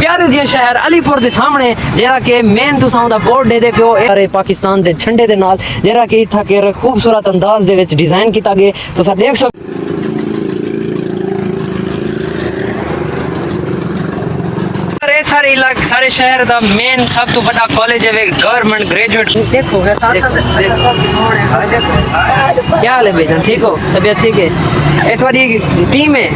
प्यारे जिहा शहर अलीपुर के सामने जरा कि मेन तुसां दा बोर्ड दे पियो सारे पाकिस्तान के झंडे के नाल जरा कि इत्था के खूबसूरत अंदाज दे विच डिजाइन किया गया तुसां देख सकते सारे शहर का मेन सब तो बड़ा कॉलेज है गवर्नमेंट ग्रेजुएट देखो क्या हाल है भाईजान ठीक हो तबीयत ठीक है ये तुम्हारी टीम है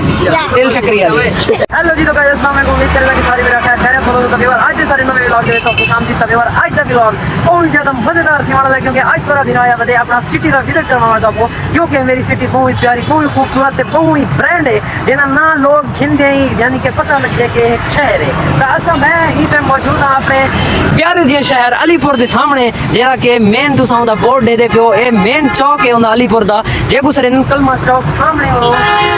दिल चक्रिया हेलो जी तो गाइस अस्सलाम वालेकुम उम्मीद करदा कि सारे मेरा खैर फॉलो तो व्यूअर आज सारे नवे व्लॉग दे तो शाम दी व्यूअर आज दा व्लॉग बहुत ज्यादा मजेदार थी वाला है क्योंकि आज पूरा दिन आया बदे अपना सिटी का विजिट करना वाला था क्योंकि मेरी सिटी बहुत प्यारी बहुत खूबसूरत है बहुत ब्रांड है जिना ना लोग घिंदे ही यानी कि पता लग जाए कि एक शहर है तो असा मैं ही पे मौजूद हां अपने प्यारे जिहा शहर अलीपुर के सामने जरा कि मेन तुसां दा बोर्ड दे पियो ए मेन चौक है उंदा अलीपुर दा जेको सरे कलमा चौक सामने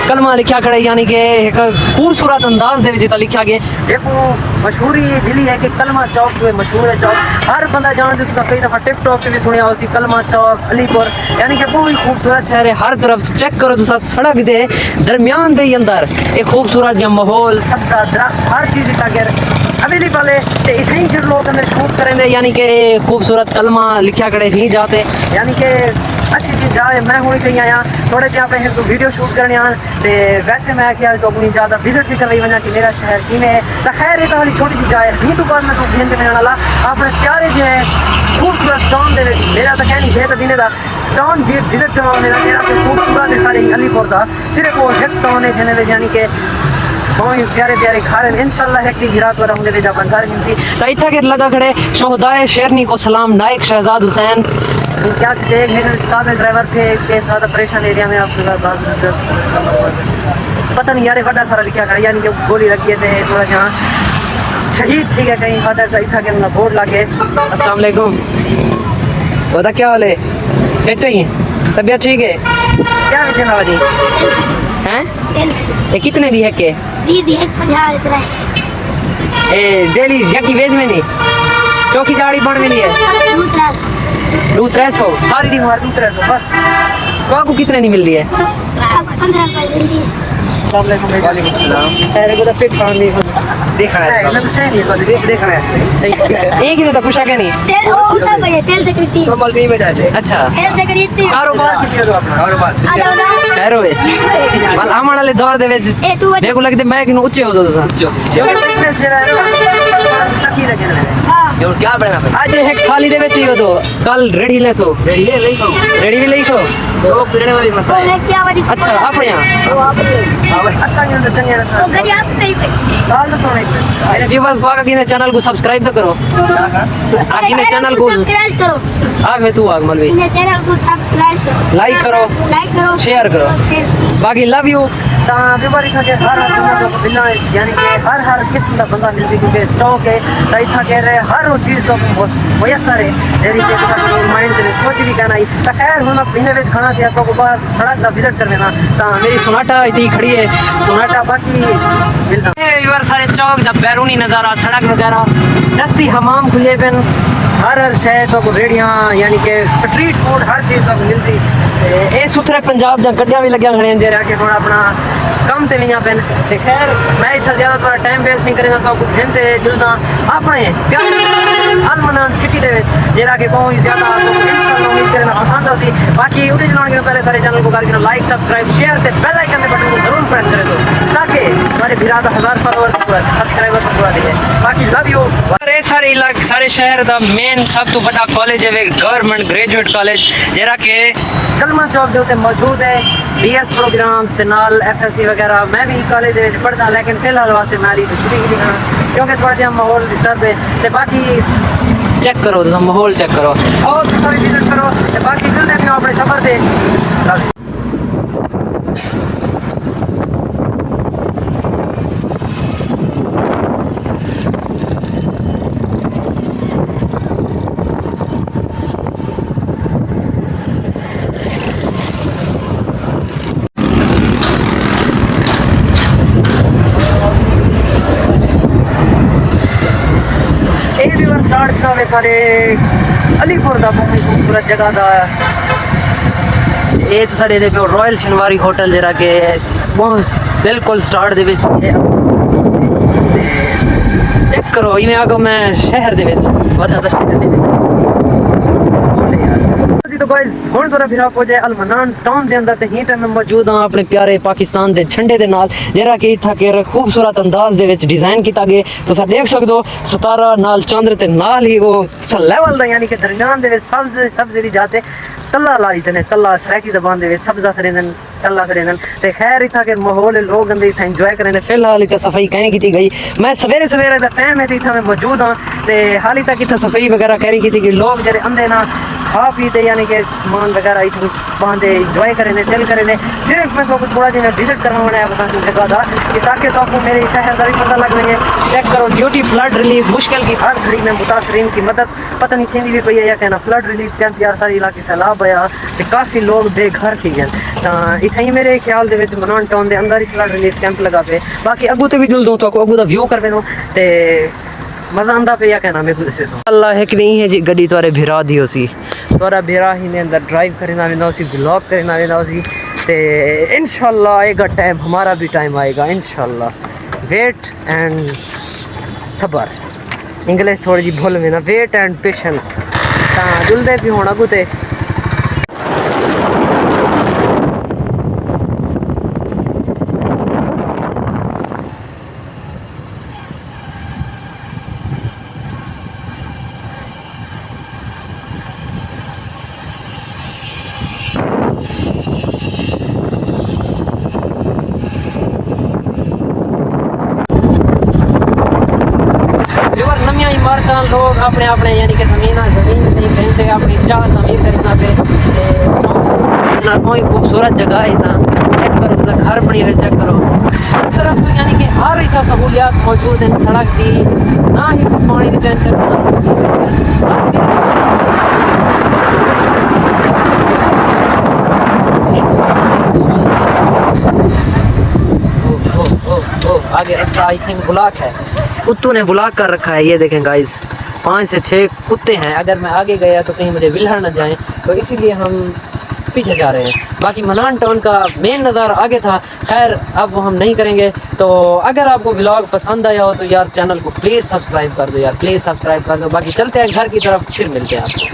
कलमा लिखा खड़े यानी कि एक खूबसूरत अंदाज दे विच लिखा गया जेको मशहूरी मिली है कि कलमा चौक जो मशहूर है चौक हर बंदा जानते तो कई दफा टिकटॉक पे भी सुनिया हो कलमा चौक अलीपुर यानी कि बहुत खूबसूरत शहर है हर तरफ चेक करो तुसा सड़क दे दरमियान दे अंदर एक खूबसूरत जहा माहौल सब्जा दरख्त हर चीज अवेलेबल है तो इतने जो लोग अंदर शूट करेंगे यानी कि खूबसूरत कलमा लिखा खड़े ही जाते यानी कि अच्छी चीज़ जाए मैं हूँ कहीं आया थोड़े जे आप तो वीडियो शूट करने आन तो वैसे मैं क्या तो अपनी ज़्यादा विजिट भी कर रही वजह कि मेरा शहर कि में तो खैर ये तो हाली छोटी सी जाए ही तो बाद में तो घेन देने वाला अपने प्यारे जो है खूबसूरत टाउन दे मेरा तो कहनी है तो दिन का टाउन विजिट करवा मेरा जरा खूबसूरत है सारे अलीपुर का सिर्फ वो एक टाउन है जिन्हें यानी कि बहुत प्यारे प्यारे घर हैं इंशाल्लाह एक गिरात पर होंगे जब घर मिलती तो इतना के लगा खड़े शोहदाए शेरनी को सलाम नायक शहजाद हुसैन क्या एक मेरे काबिल ड्राइवर थे इसके साथ ऑपरेशन एरिया में आपके पता नहीं यार बड़ा सारा लिखा खड़ा यानी कि गोली लगी थे थोड़ा जहाँ शहीद ठीक है कहीं फादर इतना के बोर्ड लगे अस्सलाम वालेकुम बता क्या हाल है बेटे ही तबीयत ठीक है क्या विजय बाबा जी हैं ये कितने दी है के दीदी 50 इतना है ए डेली यकी वेज में नहीं चौकी गाड़ी बन में नहीं है 200 सारी डी मार 200 बस तो आपको कितने नहीं मिल रही है 15 रुपए मिली है अस्सलाम वालेकुम तेरे को तो पेट पानी देखना है मैं तो चाहिए तो देखना है एक ही तो पूछा क्या नहीं तेल उतना भैया तेल से खरीदती तो मल नहीं बजा से अच्छा तेल से खरीदती कारोबार किया तो अपना कारोबार खैर होए मल आमण वाले दौर दे विच देखो लगदे मैं कि ऊंचे हो तो जो बिजनेस दे रहा है और क्या बना आज एक थाली दे विच ही हो तो कल रेडी ले सो रेडी ले खाओ रेडी भी ले खाओ चौक देने वाली मत क्या वाली अच्छा अपने यहां अच्छा ये तो चंगे ना तो गरी आप नहीं काल तो सोने मेरे व्यूअर्स को आगे ने चैनल को सब्सक्राइब तो करो आगे ने चैनल को सब्सक्राइब करो आग में तू आग मलवी ने चैनल को सब्सक्राइब करो लाइक करो शेयर करो बाकी लव यू व्यूअर इतना के हर बिना यानी कि हर किस्म का बंदा मिलती क्योंकि चौक है तो इतना कह रहे हर वो चीज़ तो मुयसर है यानी कि माइंड के सोच भी कहना ही तो खैर हम महीने में खाना थी आपको बस सड़क का विजिट कर लेना तो मेरी सोनाटा इतनी खड़ी है सोनाटा बाकी मिलना व्यूअर सारे चौक दा बैरूनी नज़ारा सड़क वगैरह दस्ती हमाम खुले पेन हर शहर तो रेड़ियाँ यानी कि स्ट्रीट फूड हर चीज़ तो मिलती ये सुथरे पंजाब दा गड्डियां भी लगिया खड़े जे रहा कि थोड़ा अपना कम ते नहीं पेन खैर मैं इतना ज़्यादा थोड़ा टाइम वेस्ट नहीं करेगा तो कुछ घंटे जुलना अपने अलमनान सिटी दे जरा कि बहुत ज़्यादा उम्मीद करना पसंद आसी बाकी उन्हें जनाने के पहले सारे चैनल को करके लाइक सब्सक्राइब शेयर से बेल आइकन के बटन को जरूर प्रेस करें दो ताकि हमारे बिराद 1000 फॉलोअर सब्सक्राइबर को पूरा दिए बाकी लव यू सारे शहर का मेन सब तो बड़ा कॉलेज है गवर्नमेंट ग्रेजुएट कॉलेज जरा कि कलमा चौक के उत्ते मौजूद है BS प्रोग्राम्स के नाल FSC वगैरह मैं भी कॉलेज पढ़ता लेकिन फिलहाल वास्ते मैं अभी छुट्टी नहीं करना क्योंकि थोड़ा जहा माहौल डिस्टर्ब है तो बाकी चेक करो तो माहौल चेक करो और सारी विजिट करो तो बाकी चलते हैं अपने सफर से स्टार्ट सारे अलीपुर का बहुत खूबसूरत जगह का ये तो सारे रॉयल शनवारी होटल जरा के बहुत बिल्कुल स्टार्ट करो इवें आगो मैं शहर दे विच वदा शहर दे विच जी। तो गाइस हुण थोड़ा फिर आपको जे अल मनान टाउन दे अंदर ते ही टाइम में मौजूद हां अपने प्यारे पाकिस्तान दे झंडे दे नाल जेरा कि इत्था के खूबसूरत अंदाज दे विच डिजाइन कीता गया तुसा देख सकदे हो सितारा नाल चंद्र ते नाल ही वो लेवल दा यानी कि दरमियान दे विच सब्ज़ दी जाते तल्ला लाई तने तल्ला सराकी ज़बान दे विच सब्ज़ा सरेंदन तल्ला सरेंदन ते खैर इत्था के माहौल लोग अंदर इत्था एंजॉय करें फिलहाल इत्था सफाई कहीं की गई मैं सवेरे सवेरे दा टाइम है ते इत्था में मौजूद हां ते हाली तक इत्था सफाई वगैरह करी की गई लोग जेरे अंदे ना खा पीते यानी कि मान वगैरह इतनी बांधे इंजॉय करें चिल करें सिर्फ मैं तो थोड़ा जिहा विजिट करना बनाया बता जगह था कि ताकि तो आपको मेरे शहर का भी पता लग रही है। चेक करो ड्यूटी फ्लड रिलीफ मुश्किल की हर घड़ी में मुतासरीन की मदद पता नहीं छिंदी भी पई है या कहना फ्लड रिलीफ कैंप यार सारे इलाके सैलाब आया तो काफ़ी लोग बेघर सी गए तो इतना ही मेरे ख्याल दे विच मनान टाउन के अंदर ही फ्लड रिलीफ कैंप लगा पे बाकी अगू तो भी जुल दूँ तो अगू का व्यू कर दो तो मज़ा आंदा पे या कहना मैं खुद से अल्लाह एक नहीं है जी गड्डी तुआरे भिरा दी सी तुआरा भिरा ही ने अंदर ड्राइव करना वेंदा सी ब्लॉग करना वेंदा सी ते इंशाल्लाह आएगा टाइम हमारा भी टाइम आएगा इंशाल्लाह वेट एंड सबर इंग्लिश थोड़ी जी भूल में ना वेट एंड पेशेंस जुलदे भी होना कुते इमारत लोग अपने अपने यानी कि जमीन नहीं कहते अपनी चाह तमीर करना पे कोई खूबसूरत जगह है ना चेक करो उसका घर बनी हुई चेक करो हर तरफ तो यानी कि हर एक सहूलियात मौजूद हैं सड़क की ना ही कोई पानी की टेंशन ना ही कोई आगे रास्ता आई थिंक ब्लॉक है कुत्तों ने ब्लॉक कर रखा है ये देखें गाइस 5 से 6 कुत्ते हैं अगर मैं आगे गया तो कहीं मुझे विलहड़ ना जाए तो इसीलिए हम पीछे जा रहे हैं बाकी मनान टाउन का मेन नज़ारा आगे था खैर अब वो हम नहीं करेंगे तो अगर आपको व्लॉग पसंद आया हो तो यार चैनल को प्लीज़ सब्सक्राइब कर दो यार प्लीज़ सब्सक्राइब कर दो बाकी चलते हैं घर की तरफ फिर मिलते हैं आपको।